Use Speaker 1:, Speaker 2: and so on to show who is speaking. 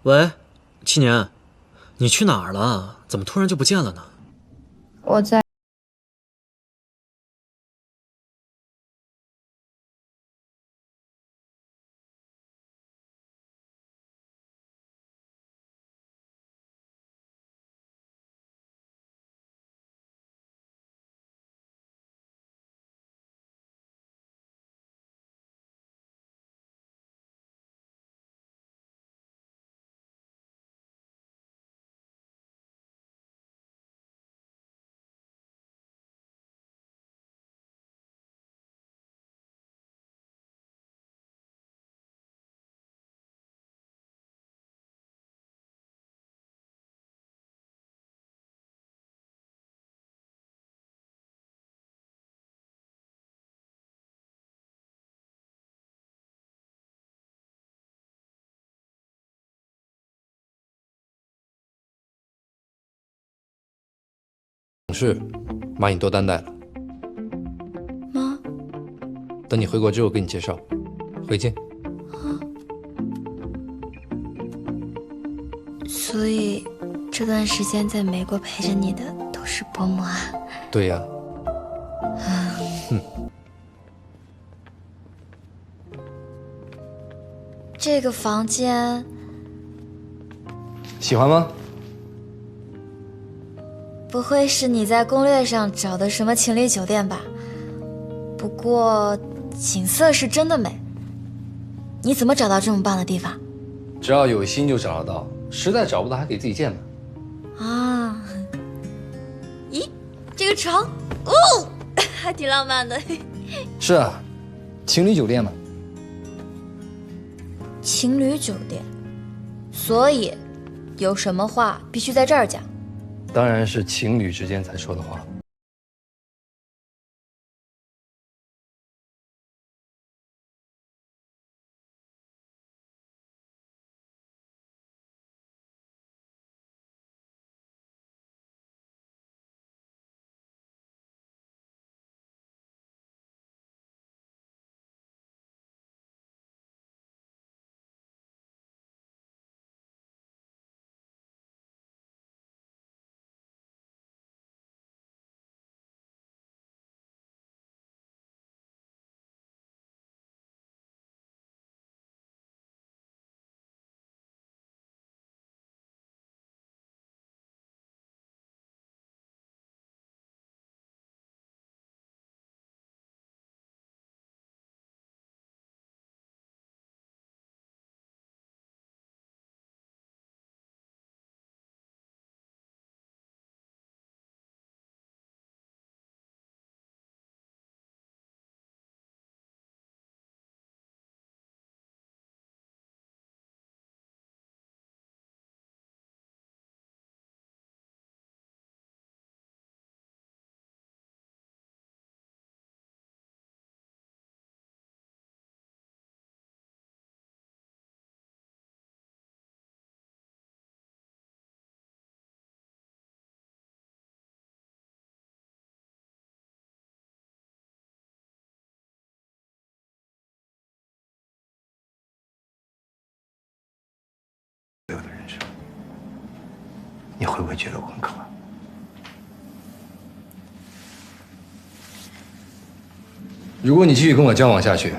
Speaker 1: 喂，七年，你去哪儿了？怎么突然就不见了呢？
Speaker 2: 我在。
Speaker 3: 是，妈你多担待了。
Speaker 2: 妈，
Speaker 3: 等你回国之后给你介绍。回见。
Speaker 2: 所以这段时间在美国陪着你的都是伯母啊？
Speaker 3: 对呀。
Speaker 2: 这个房间
Speaker 3: 喜欢吗？
Speaker 2: 不会是你在攻略上找的什么情侣酒店吧？不过景色是真的美。你怎么找到这么棒的地方？
Speaker 3: 只要有心就找得到，实在找不到还可以自己建嘛。
Speaker 2: 啊，咦，这个床，哦，还挺浪漫的。
Speaker 3: 是啊，情侣酒店嘛。
Speaker 2: 情侣酒店，所以有什么话必须在这儿讲。
Speaker 3: 当然是情侣之间才说的话。
Speaker 4: 所有的人生，你会不会觉得我很可怕？
Speaker 3: 如果你继续跟我交往下去，